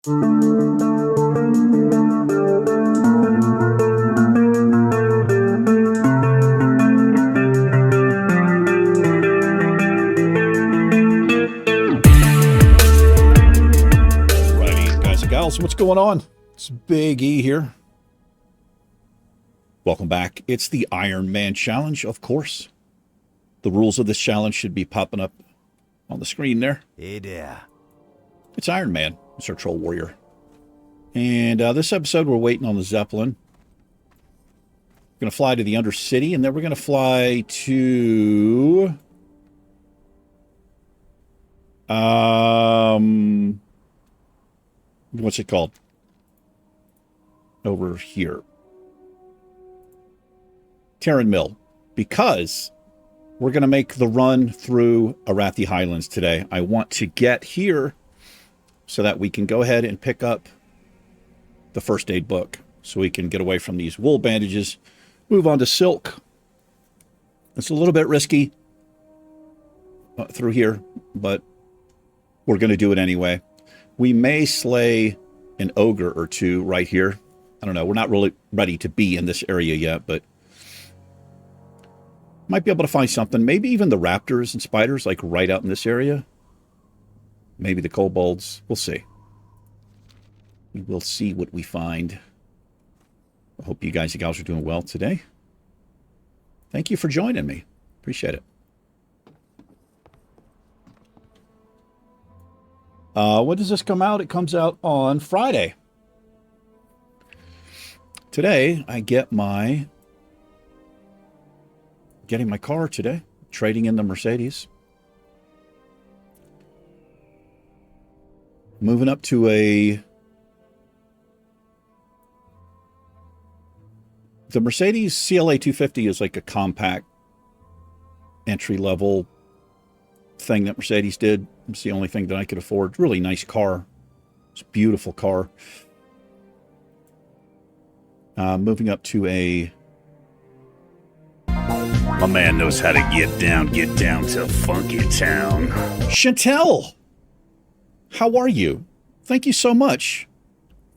Guys and gals, what's going on? It's Big E here. Welcome back. It's the Ironman challenge, of course. The rules of this challenge should be popping up on the screen there. Hey there. It's Ironman. It's our troll warrior. And this episode, we're waiting on the Zeppelin. We're going to fly to the Undercity, and then we're going to fly to... what's it called? Over here. Terran Mill. Because we're going to make the run through Arathi Highlands today. I want to get here so that we can go ahead and pick up the first aid book. So we can get away from these wool bandages. Move on to silk. It's a little bit risky through here, but we're going to do it anyway. We may slay an ogre or two right here. I don't know. We're not really ready to be in this area yet, but might be able to find something. Maybe even the raptors and spiders, like right out in this area. Maybe the kobolds. We'll see. We'll see what we find. I hope you guys and gals are doing well today. Thank you for joining me. Appreciate it. When does this come out? It comes out on Friday. Today, I get getting my car today, trading in the Mercedes. Moving up to the Mercedes CLA 250 is like a compact entry-level thing that Mercedes did. It's the only thing that I could afford. Really nice car. It's a beautiful car. Moving up to My man knows how to get down to Funky Town. Chantel, how are you? Thank you so much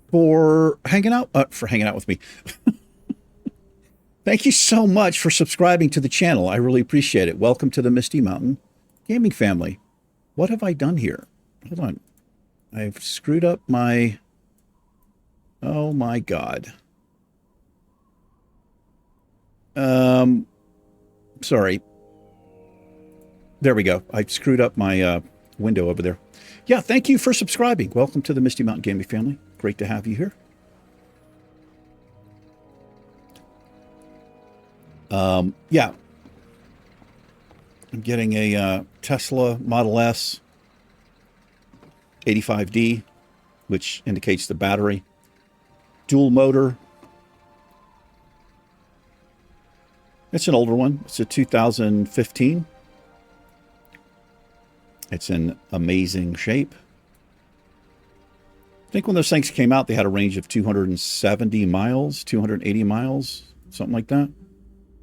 for hanging out with me. Thank you so much for subscribing to the channel. I really appreciate it. Welcome to the Misty Mountain gaming family. What have I done here? Hold on. I've screwed up my... Oh my God. Sorry. There we go. I screwed up my window over there. Yeah, thank you for subscribing. Welcome to the Misty Mountain gaming family. Great to have you here. Yeah. I'm getting a Tesla Model S 85D, which indicates the battery. Dual motor. It's an older one. It's a 2015. It's in amazing shape. I think when those things came out, they had a range of 270 miles, 280 miles, something like that.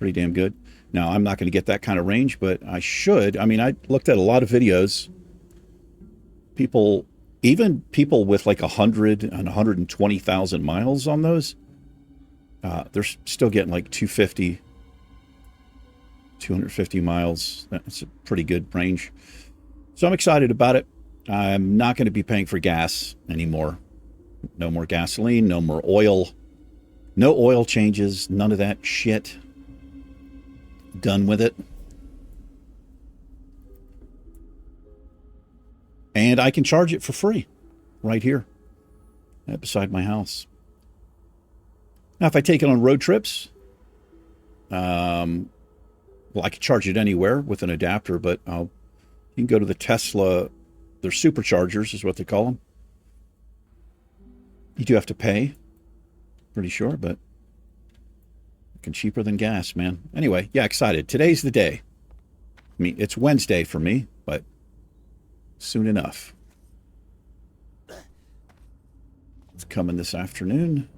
Pretty damn good. Now, I'm not going to get that kind of range, but I should. I mean, I looked at a lot of videos. Even people with like 100 and 120,000 miles on those, they're still getting like 250 miles. That's a pretty good range. So I'm excited about it. I'm not going to be paying for gas anymore. No more gasoline, no more oil. No oil changes, none of that shit. Done with it. And I can charge it for free right here beside my house. Now, if I take it on road trips, well, I could charge it anywhere with an adapter, but you can go to the Tesla. They're superchargers is what they call them. You do have to pay, pretty sure, but cheaper than gas, man. Anyway, yeah, excited. Today's the day. I mean, it's Wednesday for me, but soon enough. It's coming this afternoon.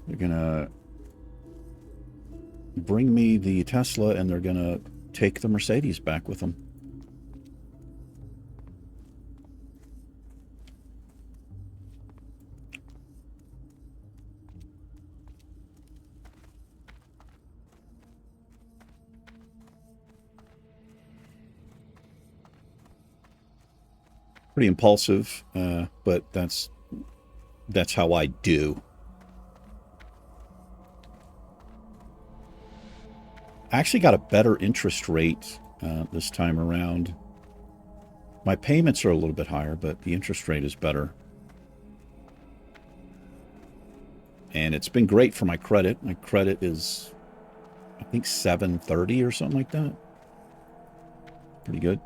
They're gonna bring me leave the Tesla and they're going to take the Mercedes back with them. Pretty impulsive, but that's how I do. I actually got a better interest rate this time around. My payments are a little bit higher, but the interest rate is better. And it's been great for my credit. My credit is, I think, 730 or something like that. Pretty good.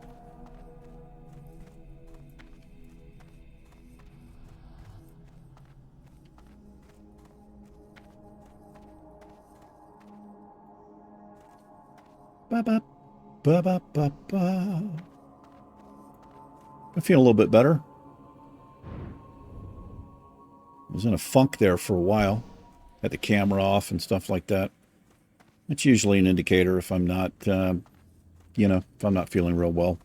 Ba-ba, ba-ba-ba-ba. I feel a little bit better. I was in a funk there for a while. Had the camera off and stuff like that. It's usually an indicator if I'm not, if I'm not feeling real well.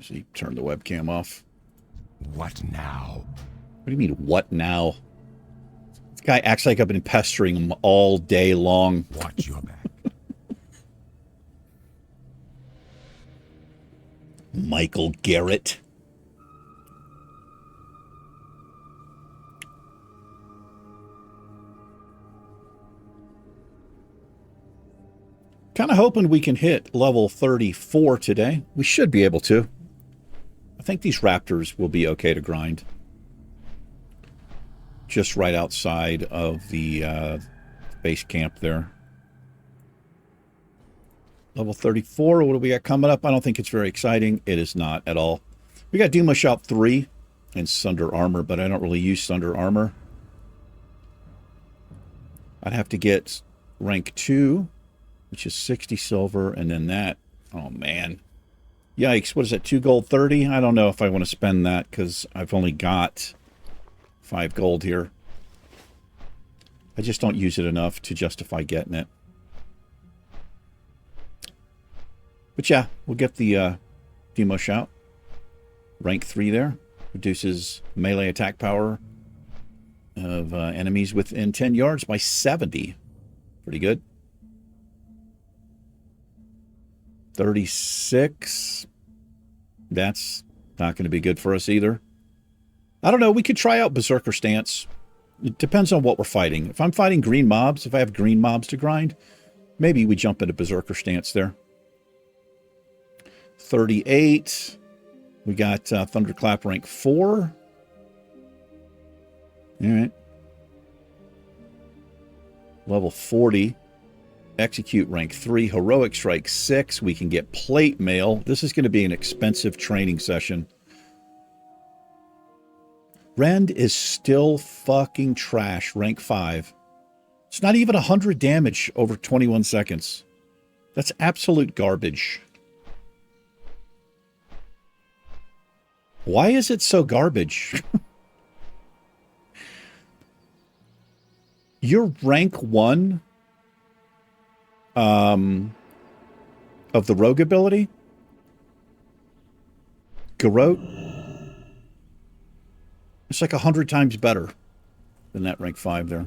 See, turn the webcam off. What now? What do you mean, what now? This guy acts like I've been pestering him all day long. Watch your back. Michael Garrett. Kind of hoping we can hit level 34 today. We should be able to. I think these raptors will be okay to grind. Just right outside of the base camp there. Level 34, what do we got coming up? I don't think it's very exciting. It is not at all. We got Doomhowl 3 and Sunder Armor, but I don't really use Sunder Armor. I'd have to get rank 2, which is 60 silver, and then that. Oh, man. Yikes, what is that, 2 gold 30? I don't know if I want to spend that because I've only got 5 gold here. I just don't use it enough to justify getting it. But yeah, we'll get the Demo Shout. Rank 3 there. Reduces melee attack power of enemies within 10 yards by 70. Pretty good. 36. That's not going to be good for us either. I don't know. We could try out Berserker Stance. It depends on what we're fighting. If I'm fighting green mobs, if I have green mobs to grind, maybe we jump into Berserker Stance there. 38. We got Thunderclap rank 4. All right. Level 40. Execute rank 3. Heroic Strike 6. We can get Plate Mail. This is going to be an expensive training session. Rend is still fucking trash. Rank 5. It's not even 100 damage over 21 seconds. That's absolute garbage. Why is it so garbage? You're rank 1 of the rogue ability? Garrote? It's like 100 times better than that rank 5 there.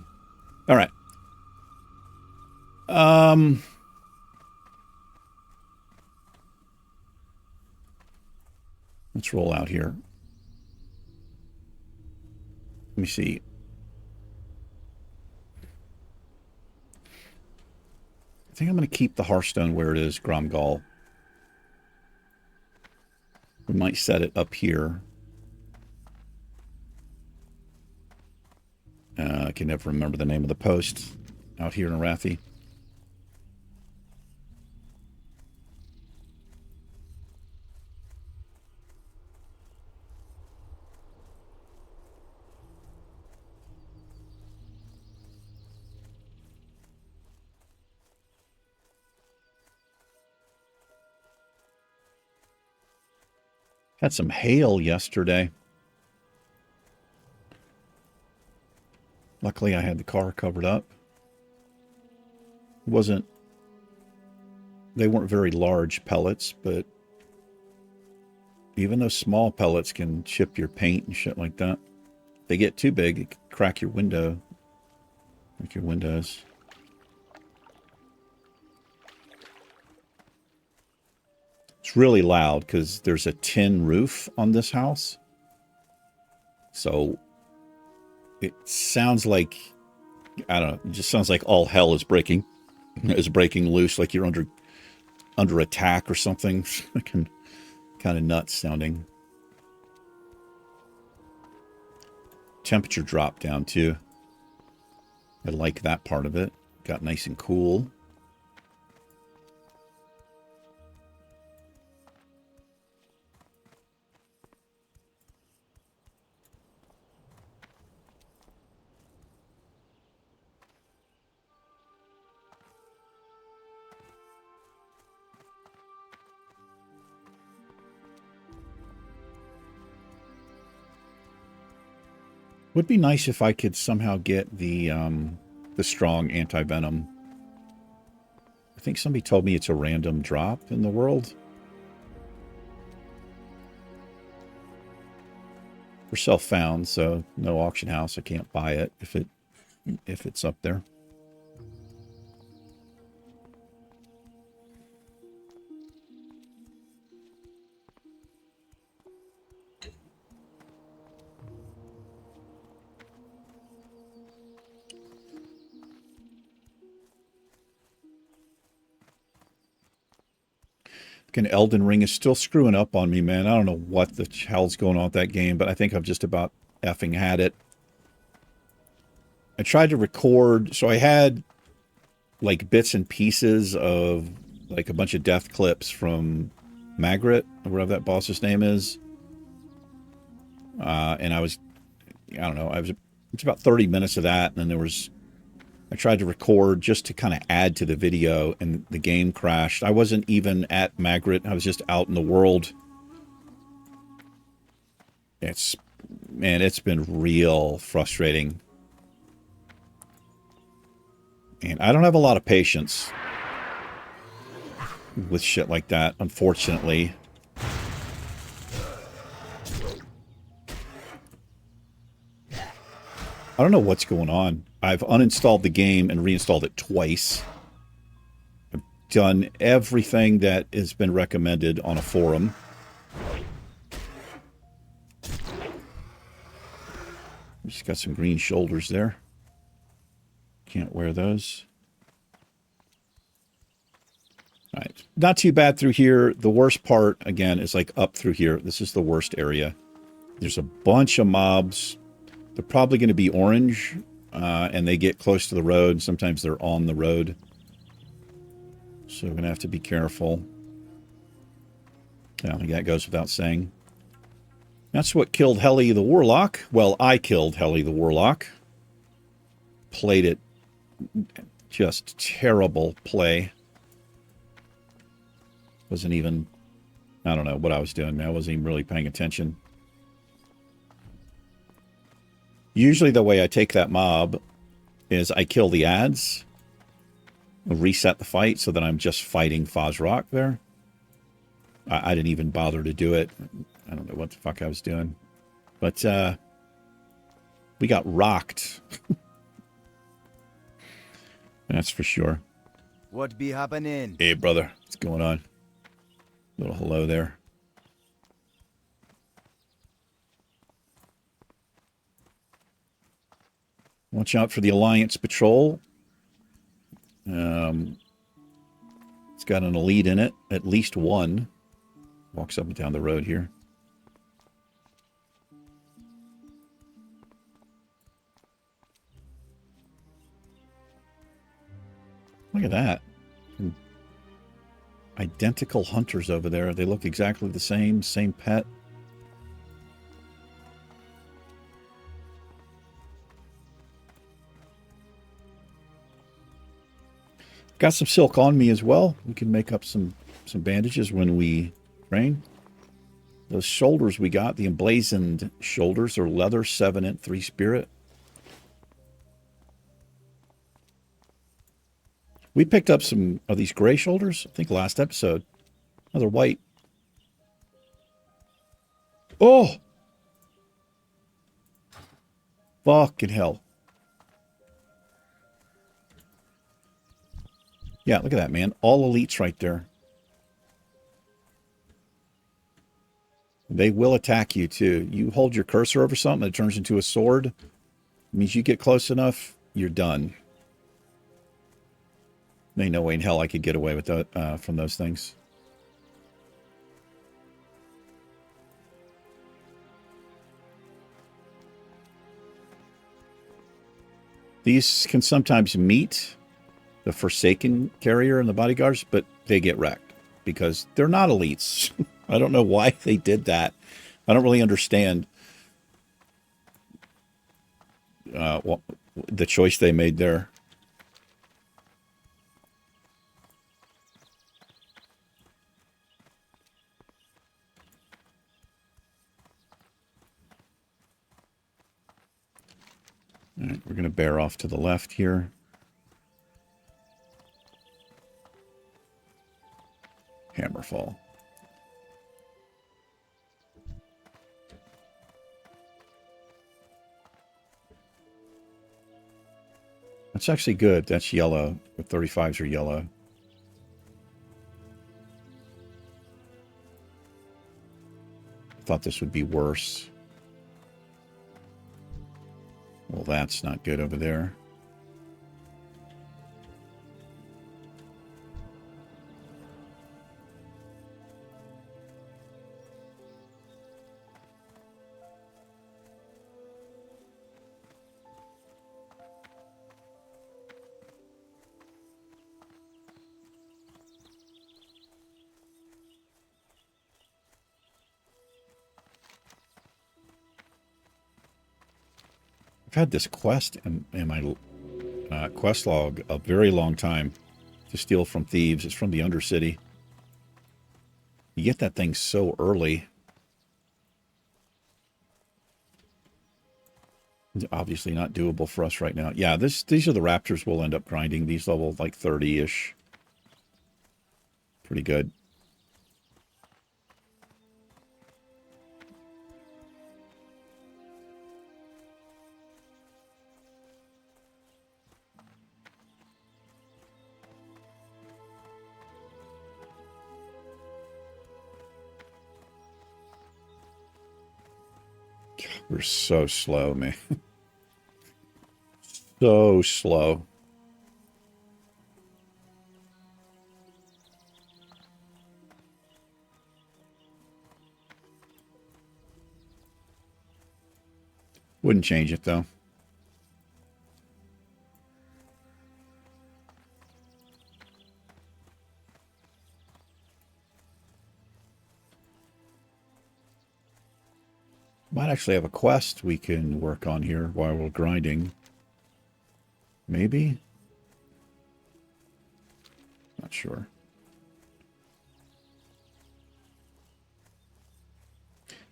All right. Let's roll out here. Let me see. I think I'm going to keep the Hearthstone where it is, Gromgal. We might set it up here. I can never remember the name of the post out here in Arathi. Had some hail yesterday. Luckily, I had the car covered up. wasn't, they weren't very large pellets, but even those small pellets can chip your paint and shit like that. If they get too big, it can crack your window, like your windows. It's really loud because there's a tin roof on this house. So it sounds like, I don't know, it just sounds like all hell is breaking loose, like you're under attack or something. Kind of nuts sounding. Temperature dropped down too. I like that part of it. Got nice and cool. Would be nice if I could somehow get the strong anti-venom. I think somebody told me it's a random drop in the world. For self-found, so no auction house. I can't buy it if it's up there. Elden Ring is still screwing up on me, man. I don't know what the hell's going on with that game, but I think I've just about effing had it. I tried to record, so I had like bits and pieces of like a bunch of death clips from Magritte, or whatever that boss's name is. And I don't know, it's about 30 minutes of that, and then I tried to record just to kind of add to the video, and the game crashed. I wasn't even at Magritte. I was just out in the world. It's been real frustrating. And I don't have a lot of patience with shit like that, unfortunately. I don't know what's going on. I've uninstalled the game and reinstalled it twice. I've done everything that has been recommended on a forum. Just got some green shoulders there. Can't wear those. All right. Not too bad through here. The worst part, again, is like up through here. This is the worst area. There's a bunch of mobs. They're probably going to be orange, and they get close to the road. Sometimes they're on the road. So we're going to have to be careful. I think that goes without saying. That's what killed Helly the Warlock. Well, I killed Helly the Warlock. Played it. Just terrible play. Wasn't even... I don't know what I was doing. I wasn't even really paying attention. Usually the way I take that mob is I kill the ads, reset the fight so that I'm just fighting Fazrock there. I didn't even bother to do it. I don't know what the fuck I was doing. But we got rocked. That's for sure. What be happening? Hey, brother. What's going on? Little hello there. Watch out for the Alliance Patrol. It's got an elite in it. At least one. Walks up and down the road here. Look at that. Identical hunters over there. They look exactly the same. Same pet. Got some silk on me as well. We can make up some bandages when we train. Those shoulders we got, the emblazoned shoulders, are leather, 7 and 3 spirit. We picked up some of these gray shoulders, I think last episode. Another white. Oh! Fucking hell. Yeah, look at that, man. All elites right there. They will attack you, too. You hold your cursor over something, it turns into a sword. It means you get close enough, you're done. Ain't no way in hell I could get away with that from those things. These can sometimes meet the Forsaken carrier and the bodyguards, but they get wrecked because they're not elites. I don't know why they did that. I don't really understand the choice they made there. All right, we're going to bear off to the left here. Hammerfall. That's actually good. That's yellow. The 35s are yellow. I thought this would be worse. Well, that's not good over there. I've had this quest in my quest log a very long time to steal from thieves. It's from the Undercity. You get that thing so early. It's obviously not doable for us right now. Yeah, these are the raptors we'll end up grinding. These level like 30-ish. Pretty good. We're so slow, man. So slow. Wouldn't change it, though. Might actually have a quest we can work on here while we're grinding. Maybe? Not sure.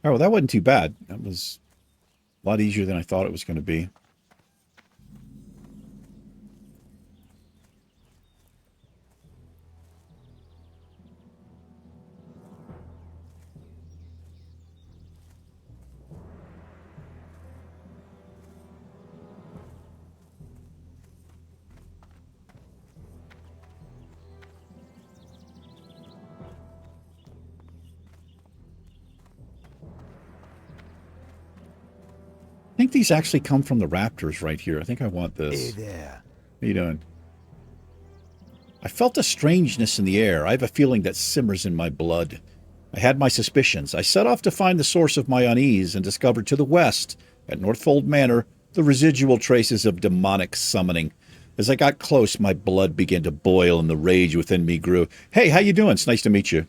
Oh, well, that wasn't too bad. That was a lot easier than I thought it was going to be. I think these actually come from the raptors right here. I think I want this. Hey there. How you doing? I felt a strangeness in the air. I have a feeling that simmers in my blood. I had my suspicions. I set off to find the source of my unease and discovered to the west, at Northfold Manor, the residual traces of demonic summoning. As I got close, my blood began to boil and the rage within me grew. Hey, how you doing? It's nice to meet you.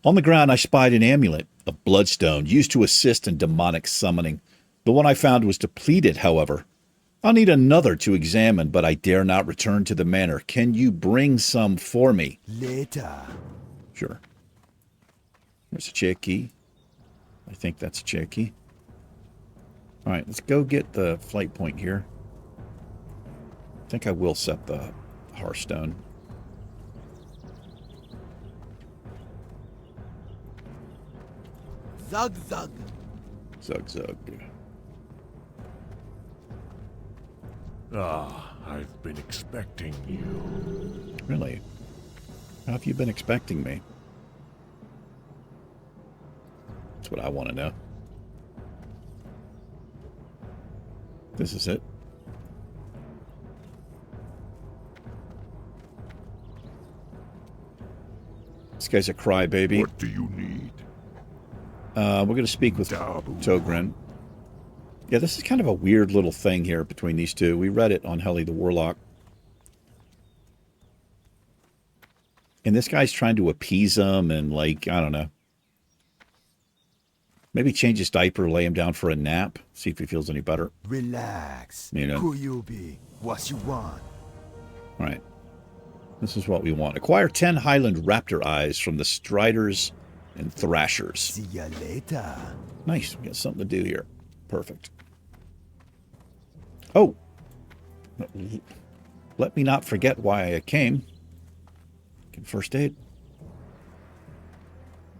On the ground, I spied an amulet, a bloodstone, used to assist in demonic summoning. The one I found was depleted, however. I'll need another to examine, but I dare not return to the manor. Can you bring some for me? Later. Sure. There's a chair key. I think that's a chair key. All right, let's go get the flight point here. I think I will set the Hearthstone. Zug zug. Zug zug. Ah, I've been expecting you. Really? How have you been expecting me? That's what I want to know. This is it. This guy's a crybaby. What do you need? We're going to speak with Togren. Yeah, this is kind of a weird little thing here between these two. We read it on Helly the Warlock. And this guy's trying to appease him and, like, I don't know. Maybe change his diaper, lay him down for a nap, see if he feels any better. Relax. You know. Who you be? What you want? All right. This is what we want. Acquire 10 Highland raptor eyes from the Striders and Thrashers. See ya later. Nice. We got something to do here. Perfect. Oh. Let me not forget why I came. Can first aid.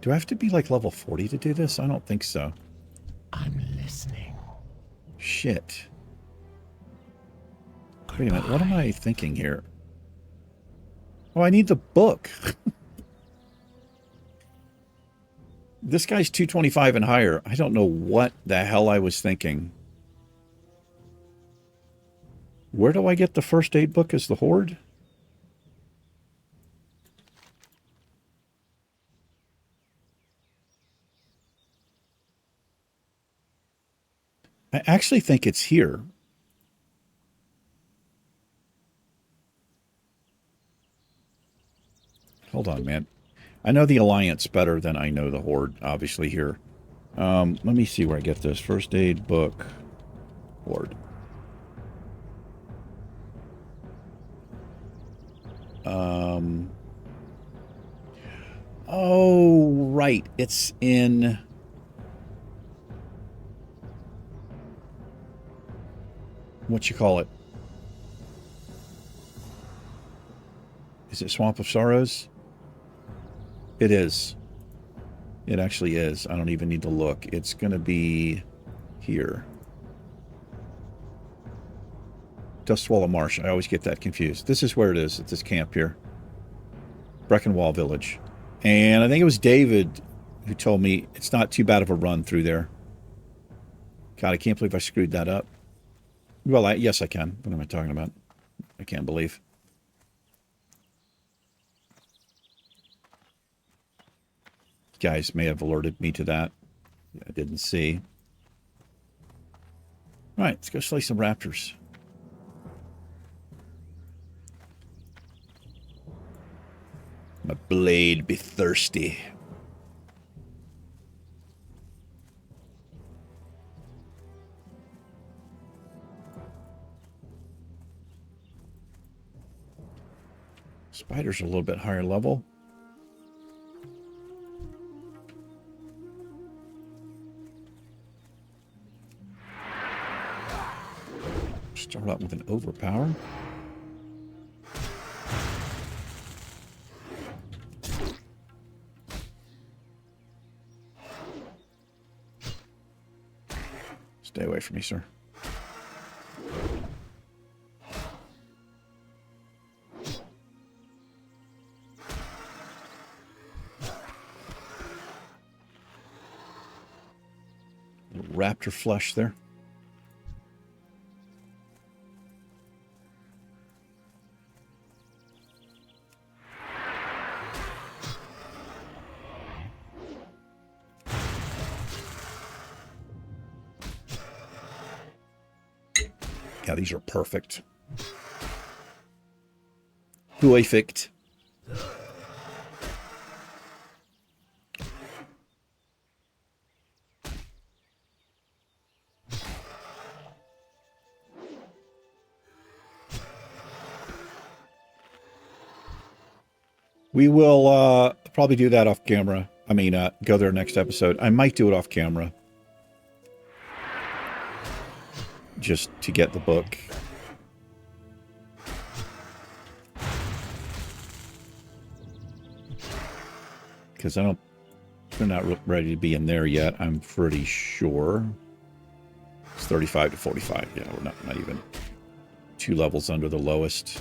Do I have to be like level 40 to do this? I don't think so. I'm listening. Shit. Wait a minute. What am I thinking here? Oh, I need the book. This guy's 225 and higher. I don't know what the hell I was thinking. Where do I get the first aid book as the Horde? I actually think it's here. Hold on, man. I know the Alliance better than I know the Horde, obviously, here. Let me see where I get this. First aid book. Horde. Oh, right. It's in... What you call it? Is it Swamp of Sorrows? It is. It actually is. I don't even need to look. It's going to be here. Dustswallow Marsh. I always get that confused. This is where it is at this camp here. Breckenwall Village. And I think it was David who told me it's not too bad of a run through there. God, I can't believe I screwed that up. Well, yes, I can. What am I talking about? I can't believe. Guys may have alerted me to that. I didn't see. All right, let's go slay some raptors. My blade be thirsty. Spiders are a little bit higher level. Start out with an overpower. Stay away from me, sir. Raptor flesh there. Yeah, these are perfect. Perfect. We will probably do that off camera. I mean, go there next episode. I might do it off camera. Just to get the book. Because they're not ready to be in there yet, I'm pretty sure. It's 35 to 45. Yeah, we're not even 2 levels under the lowest.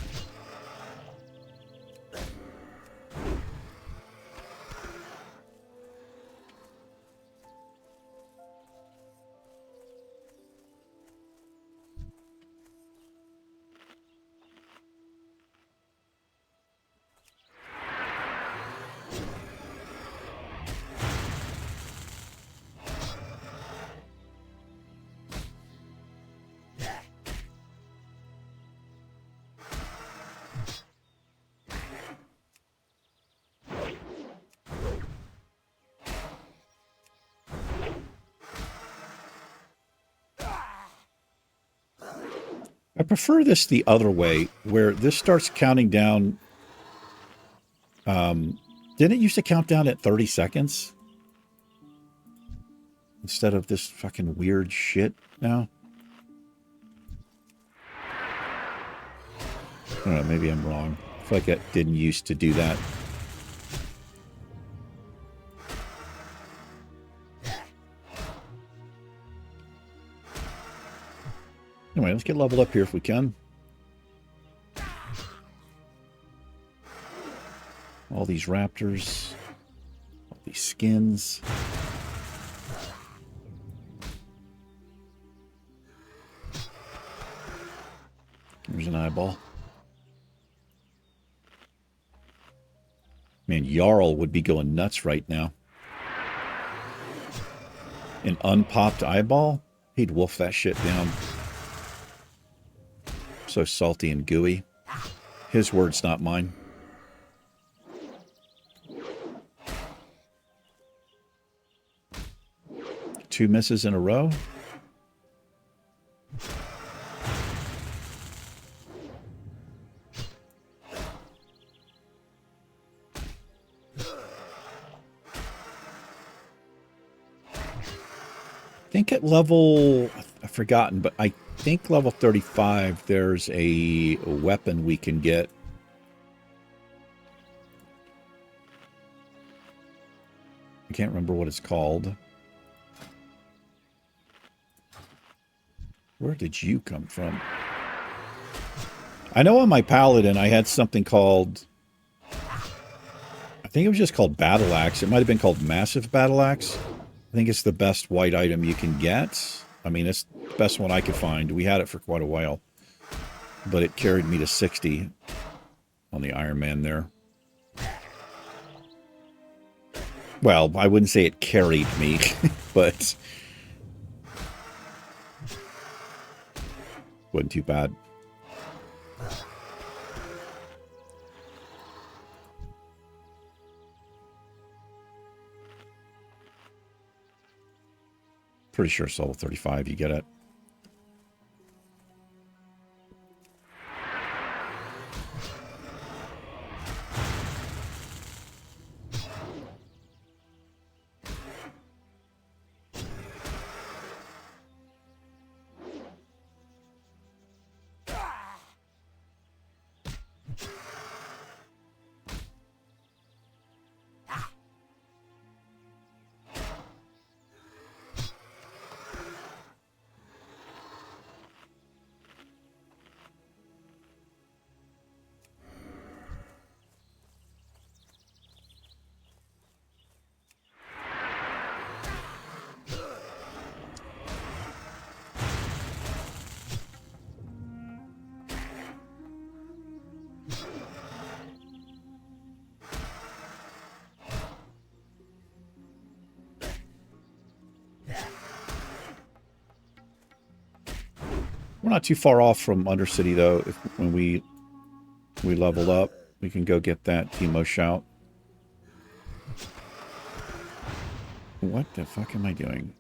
I prefer this the other way, where this starts counting down. Didn't it used to count down at 30 seconds? Instead of this fucking weird shit now? I don't know, maybe I'm wrong. I feel like it didn't used to do that. Anyway, let's get leveled up here if we can. All these raptors. All these skins. There's an eyeball. Man, Jarl would be going nuts right now. An unpopped eyeball? He'd wolf that shit down. So salty and gooey. His words, not mine. Two misses in a row. I think at level, I've forgotten, but I think level 35, there's a weapon we can get. I can't remember what it's called. Where did you come from? I know on my paladin I had something called, I think it was just called Battle Axe. It might have been called Massive Battle Axe. I think it's the best white item you can get. I mean, it's the best one I could find. We had it for quite a while. But it carried me to 60 on the Ironman there. Well, I wouldn't say it carried me, but wasn't too bad. Pretty sure it's level 35 you get it. We're not too far off from Undercity, though. When we level up, we can go get that Timo shout. What the fuck am I doing?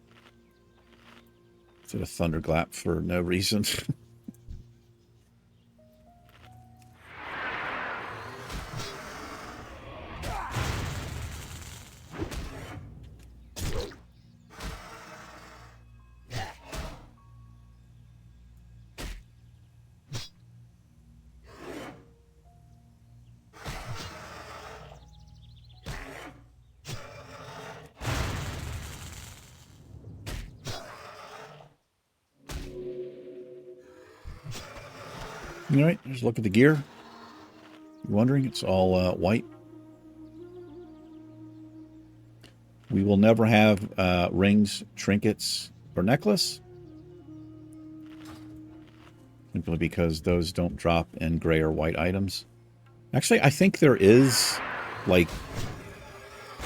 Is it a thunderclap for no reason? All right, let's look at the gear. You're wondering, it's all white. We will never have rings, trinkets, or necklace. Simply because those don't drop in gray or white items. Actually, I think there is like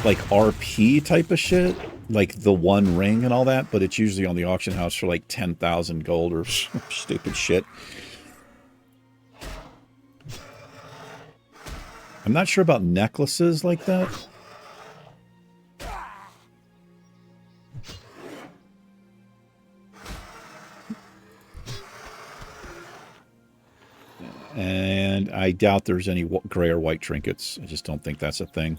RP type of shit, like the one ring and all that, but it's usually on the auction house for like 10,000 gold or stupid shit. I'm not sure about necklaces like that. And I doubt there's any gray or white trinkets. I just don't think that's a thing.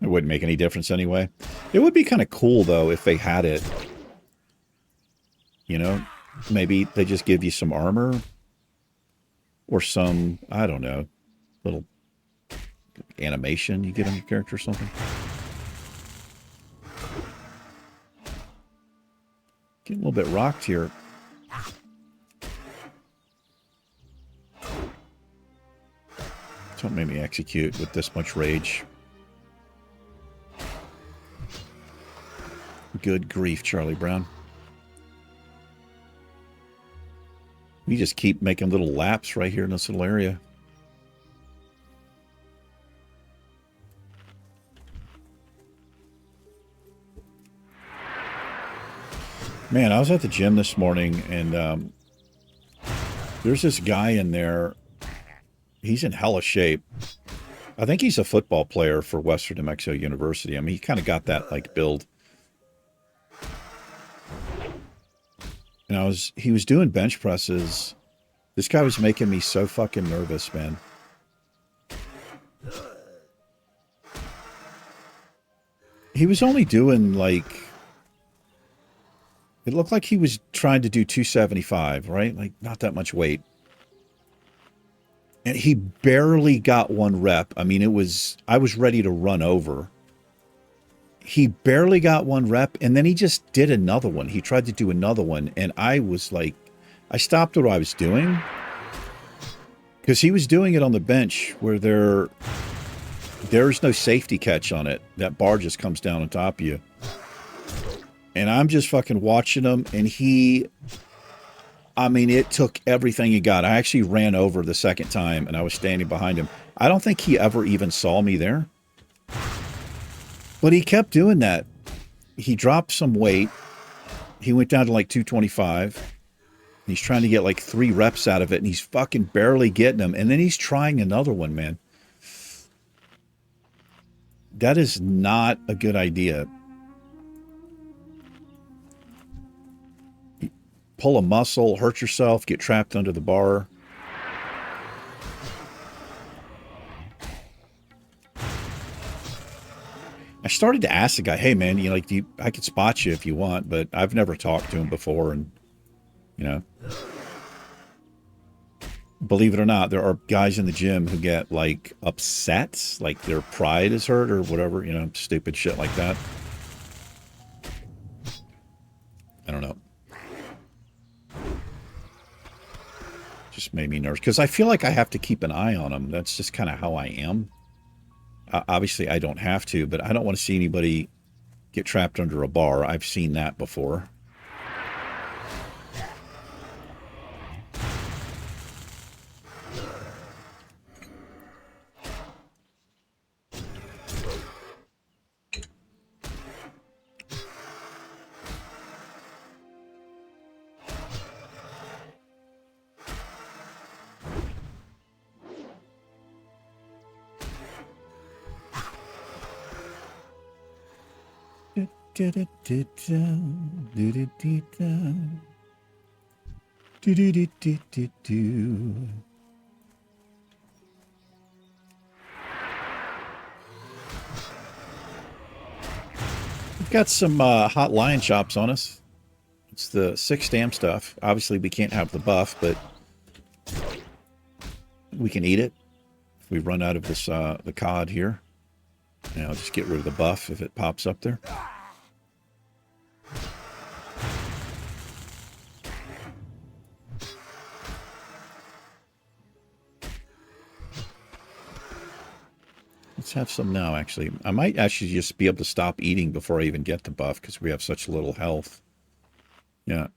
It wouldn't make any difference anyway. It would be kind of cool, though, if they had it. You know? Maybe they just give you some armor. Or some, I don't know, little animation you get on your character or something. Getting a little bit rocked here. Don't make me execute with this much rage. Good grief, Charlie Brown. We just keep making little laps right here in this little area. Man, I was at the gym this morning, and there's this guy in there. He's in hella shape. I think he's a football player for Western New Mexico University. I mean, he kind of got that, like, build. And he was doing bench presses. This guy was making me so fucking nervous, man. He was only doing, like... It looked like he was trying to do 275, right? Like, not that much weight. And he barely got one rep. I mean, I was ready to run over. He barely got one rep, and then he just did another one. He tried to do another one, and I was like, I stopped what I was doing. Because he was doing it on the bench where there's no safety catch on it. That bar just comes down on top of you. And I'm just fucking watching him, and I mean, it took everything he got. I actually ran over the second time, and I was standing behind him. I don't think he ever even saw me there. But he kept doing that. He dropped some weight. He went down to like 225. He's trying to get like 3 reps out of it, and he's fucking barely getting them. And then he's trying another one, man. That is not a good idea. Pull a muscle, hurt yourself, get trapped under the bar. I started to ask the guy, hey man, I could spot you if you want, but I've never talked to him before, and believe it or not, there are guys in the gym who get like upset, like their pride is hurt or whatever, stupid shit like that. I don't know. Just made me nervous because I feel like I have to keep an eye on them. That's just kind of how I am. Obviously, I don't have to, but I don't want to see anybody get trapped under a bar. I've seen that before. We've got some hot lion chops on us. It's the 6 stamp stuff. Obviously, we can't have the buff, but we can eat it if we run out of this the cod here. And I'll just get rid of the buff if it pops up there. Let's have some now, actually. I might actually just be able to stop eating before I even get the buff because we have such little health. Yeah.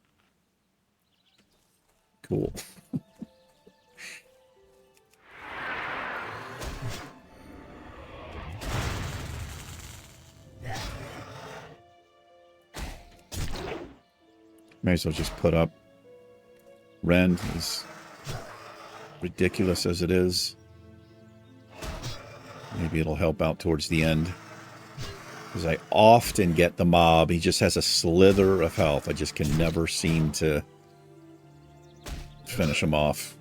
Cool. May as well just put up Rend, as ridiculous as it is. Maybe it'll help out towards the end. Because I often get the mob. He just has a slither of health. I just can never seem to finish him off.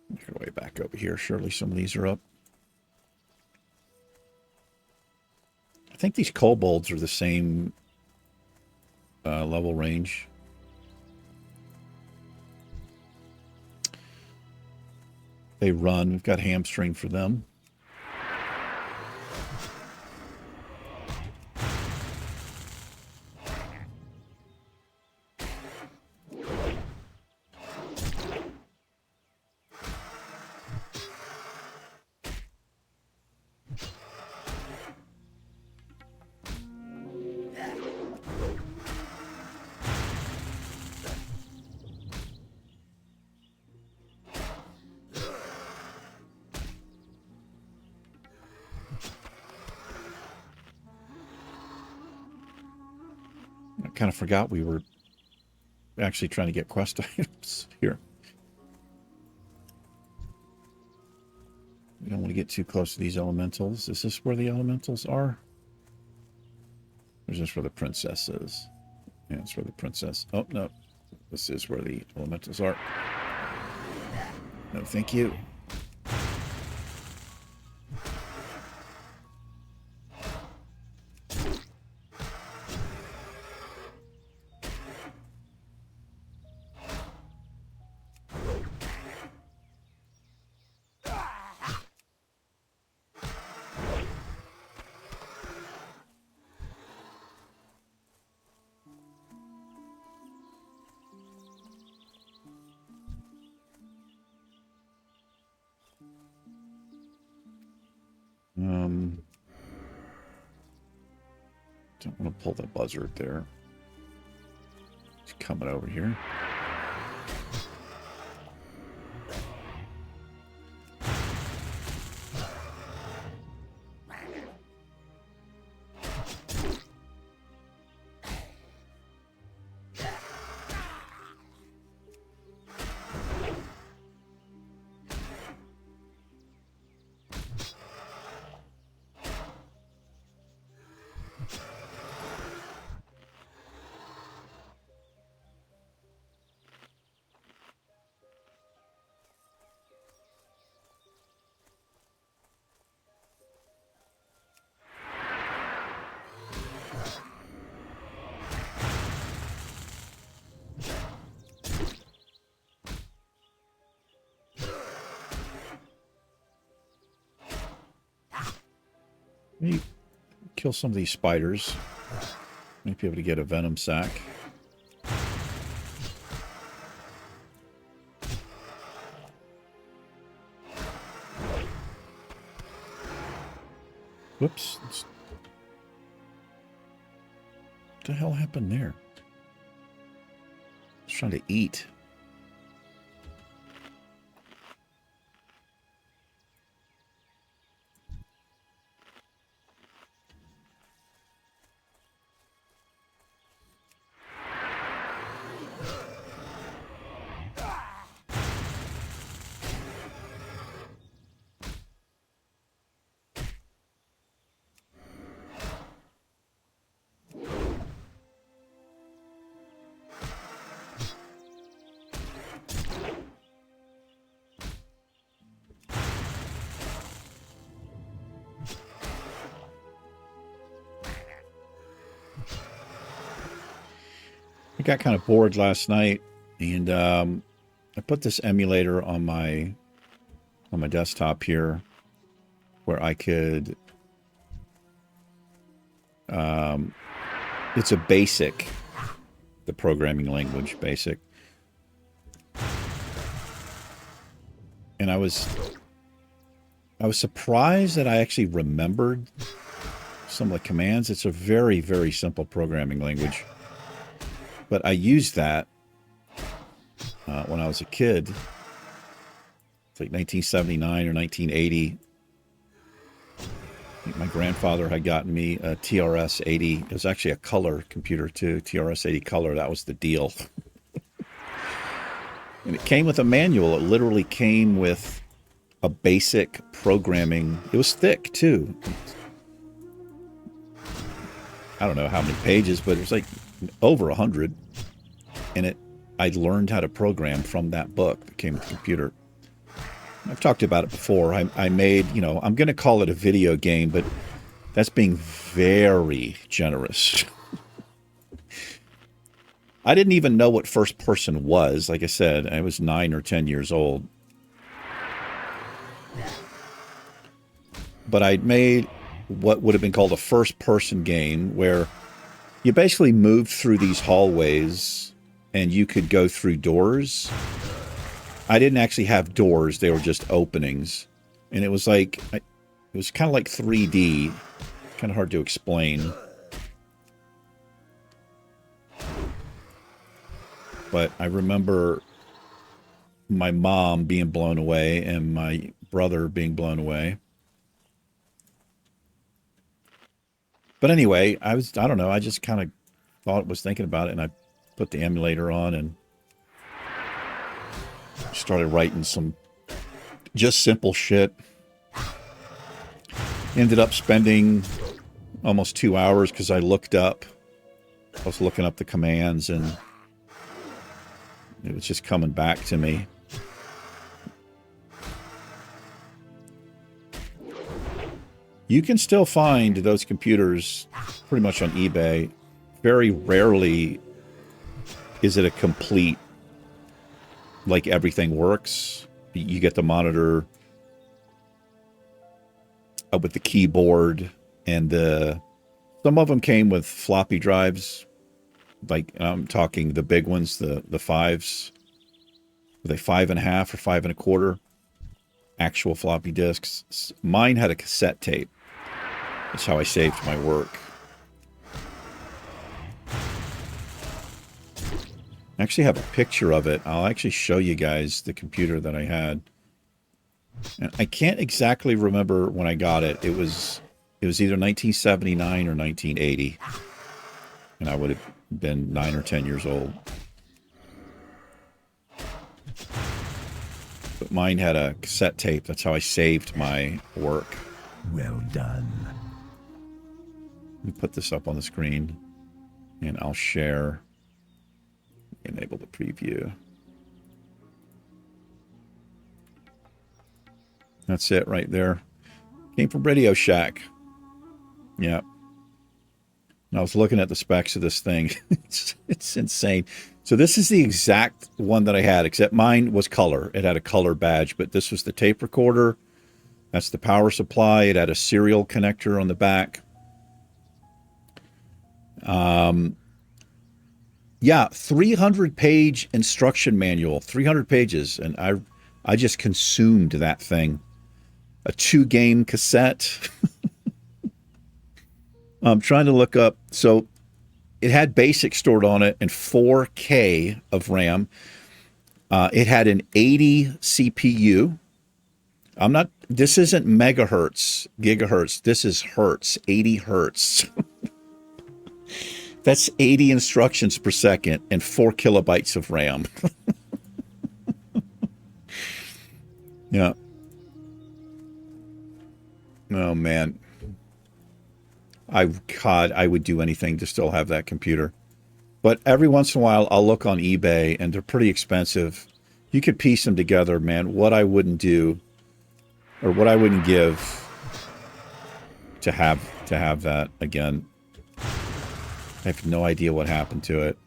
Make our way back over here. Surely some of these are up. I think these kobolds are the same level range. They run. We've got hamstring for them. Kind of forgot we were actually trying to get quest items here. We don't want to get too close to these elementals. Is this where the elementals are? Or is this where the princess is? Yeah, it's where the princess... Oh, no. This is where the elementals are. No, thank you. Don't want to pull the buzzard there. He's coming over here. Maybe kill some of these spiders. Might be able to get a venom sac. Whoops. What the hell happened there? I was trying to eat. I got kind of bored last night, and I put this emulator on my desktop here, where I could... it's a basic, the programming language, basic. And I was surprised that I actually remembered some of the commands. It's a very, very simple programming language. But I used that when I was a kid. It's like 1979 or 1980. I think my grandfather had gotten me a TRS-80. It was actually a color computer too, TRS-80 color. That was the deal. And it came with a manual. It literally came with a basic programming. It was thick too. I don't know how many pages, but it was like over 100. And I learned how to program from that book that came with the computer. I've talked about it before. I made, I'm going to call it a video game, but that's being very generous. I didn't even know what first person was. Like I said, I was 9 or 10 years old. But I made what would have been called a first person game where you basically moved through these hallways and you could go through doors. I didn't actually have doors. They were just openings. And it was like, it was kind of like 3D. Kind of hard to explain. But I remember my mom being blown away and my brother being blown away. But anyway, I don't know, I just kind of was thinking about it, and I put the emulator on and started writing some just simple shit. Ended up spending almost 2 hours because I was looking up the commands and it was just coming back to me. You can still find those computers pretty much on eBay. Very rarely is it a complete, like everything works. You get the monitor with the keyboard and some of them came with floppy drives. Like I'm talking the big ones, the 5s. Were they 5.5 or 5.25? Actual floppy disks. Mine had a cassette tape. That's how I saved my work. I actually have a picture of it. I'll actually show you guys the computer that I had. And I can't exactly remember when I got it. It was either 1979 or 1980. And I would have been 9 or 10 years old. But mine had a cassette tape. That's how I saved my work. Well done. Let me put this up on the screen. And I'll share. Enable the preview. That's it right there. Came from Radio Shack. Yeah. And I was looking at the specs of this thing. It's insane. So this is the exact one that I had, except mine was color. It had a color badge, but this was the tape recorder. That's the power supply. It had a serial connector on the back. Yeah, 300-page instruction manual, 300 pages, and I just consumed that thing. A 2-game cassette. I'm trying to look up. So it had BASIC stored on it and 4K of RAM. It had an 80 CPU. This isn't megahertz, gigahertz. This is hertz, 80 hertz. That's 80 instructions per second and 4 kilobytes of RAM. Yeah. Oh, man. I would do anything to still have that computer. But every once in a while, I'll look on eBay, and they're pretty expensive. You could piece them together, man. What I wouldn't do, or what I wouldn't give to have that again. I have no idea what happened to it.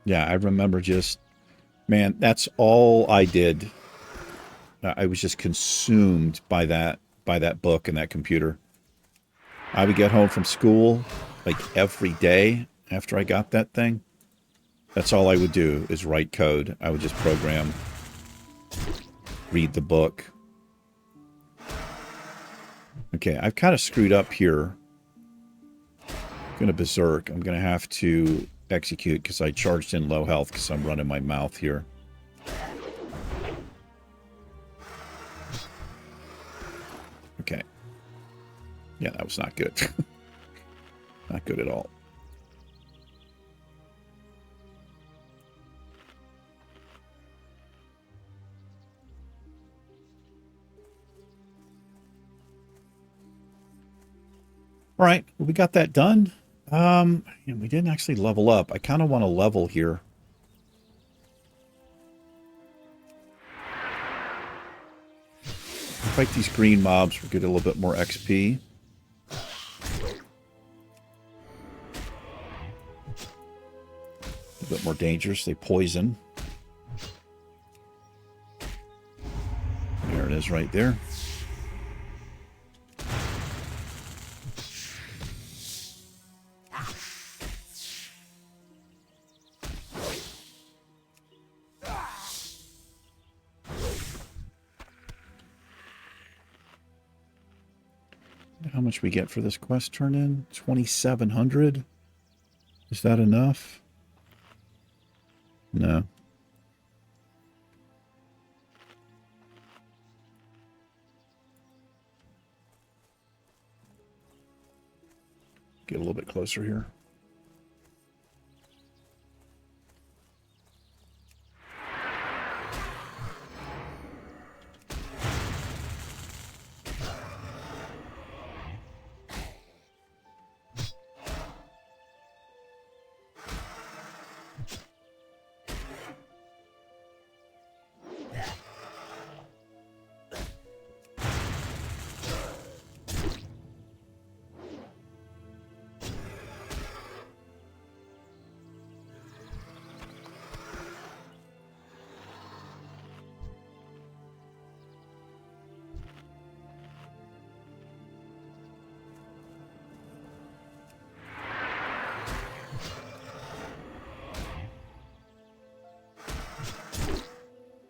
Yeah, I remember just, man, that's all I did. I was just consumed by that book and that computer. I would get home from school like every day after I got that thing. That's all I would do is write code. I would just program, read the book. Okay, I've kind of screwed up here. I'm going to berserk. I'm going to have to execute because I charged in low health because I'm running my mouth here. Okay. Yeah, that was not good. Not good at all. All right, well, we got that done. And we didn't actually level up. I kind of want to level here. Fight these green mobs. We'll get a little bit more XP. A bit more dangerous. They poison. There it is right there. How much we get for this quest turn in? 2,700? Is that enough? No. Get a little bit closer here.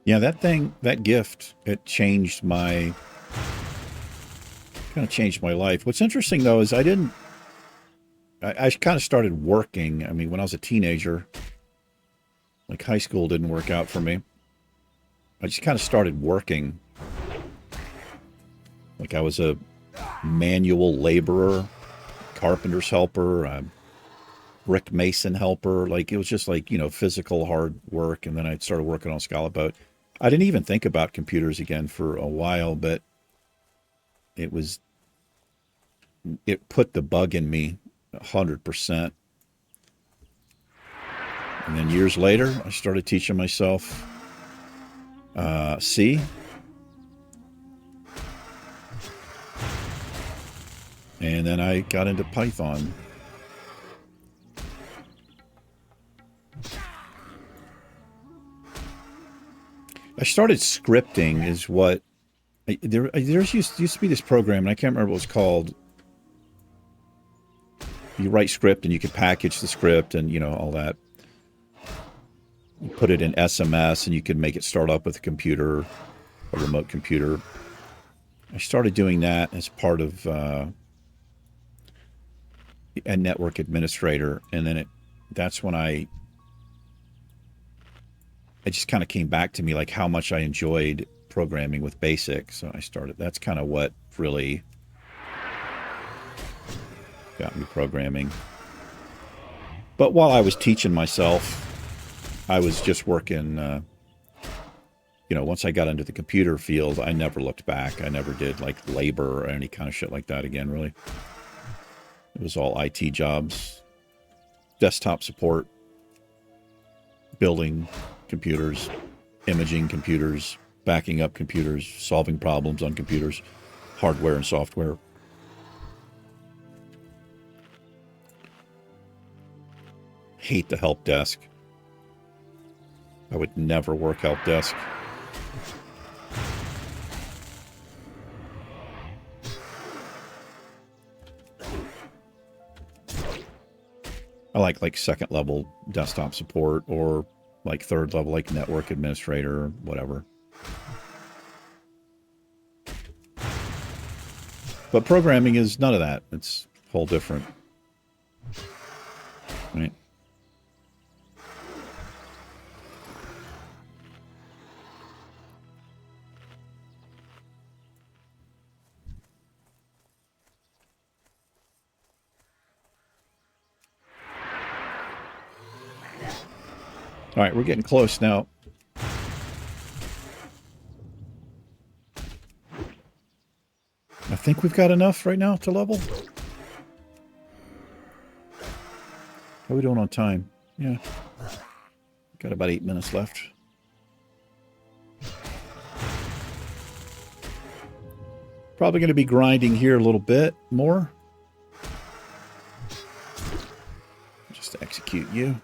Yeah, that gift, it changed kind of changed my life. What's interesting, though, is I kind of started working. I mean, when I was a teenager, like high school didn't work out for me. I just kind of started working. Like I was a manual laborer, carpenter's helper, brick mason helper. Like it was just like, physical hard work. And then I started working on Scala Boat. I didn't even think about computers again for a while, but it put the bug in me 100%. And then years later, I started teaching myself C. And then I got into Python. I started scripting is what there used to be this program, and I can't remember what it was called. You write script and you could package the script and all that. You put it in SMS and you could make it start up with a computer, a remote computer. I started doing that as part of a network administrator, and then that's when it just kind of came back to me, like how much I enjoyed programming with BASIC. So that's kind of what really got me programming. But while I was teaching myself, I was just working, once I got into the computer field, I never looked back. I never did like labor or any kind of shit like that again, really. It was all IT jobs, desktop support, building computers, imaging computers, backing up computers, solving problems on computers, hardware and software. Hate the help desk. I would never work help desk. I like second level desktop support or like third level like network administrator or whatever. But programming is none of that. It's a whole different. Right. All right, we're getting close now. I think we've got enough right now to level. How are we doing on time? Yeah. Got about 8 minutes left. Probably going to be grinding here a little bit more. Just to execute you.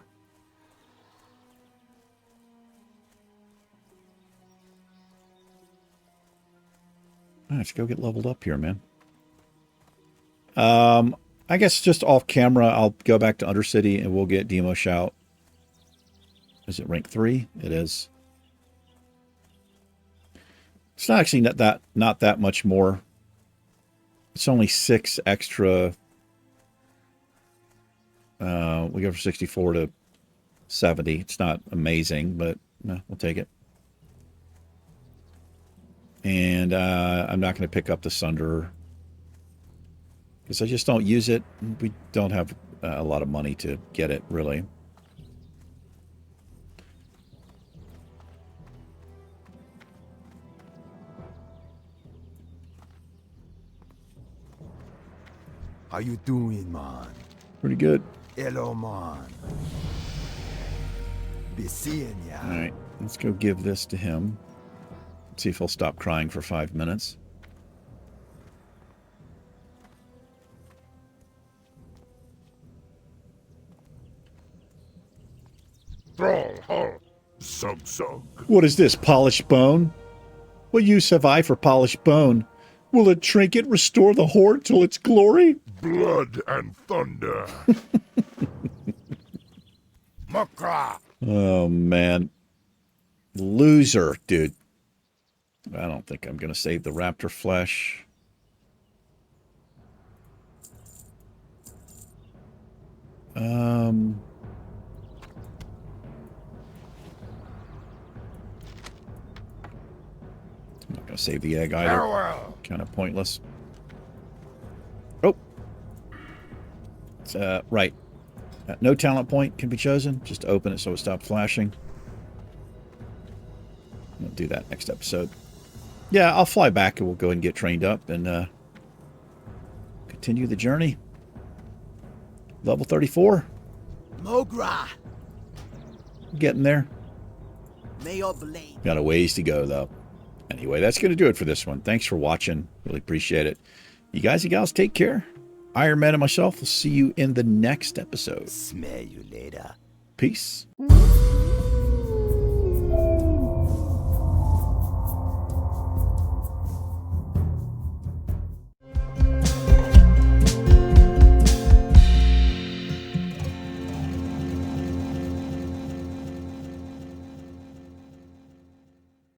Let's go get leveled up here, man. I guess just off camera, I'll go back to Undercity and we'll get Demo Shout. Is it rank 3? It is. It's not actually not that much more. It's only 6 extra. We go from 64 to 70. It's not amazing, but no, we'll take it. And I'm not going to pick up the Sunder because I just don't use it. We don't have a lot of money to get it, really. How you doing, man? Pretty good. Hello, man. Be seeing ya. All right, let's go give this to him. See if he'll stop crying for 5 minutes. Zug. What is this, polished bone? What use have I for polished bone? Will a trinket restore the horde till its glory? Blood and thunder. Makra. Oh, man. Loser, dude. I don't think I'm going to save the raptor flesh. I'm not going to save the egg either. Farewell. Kind of pointless. Oh. It's, right. No talent point can be chosen. Just open it so it stops flashing. We'll do that next episode. Yeah, I'll fly back and we'll go and get trained up and continue the journey. Level 34. Mogra. Getting there. May your blade. Got a ways to go, though. Anyway, that's going to do it for this one. Thanks for watching. Really appreciate it. You guys and gals, take care. Ironman and myself will see you in the next episode. Smell you later. Peace.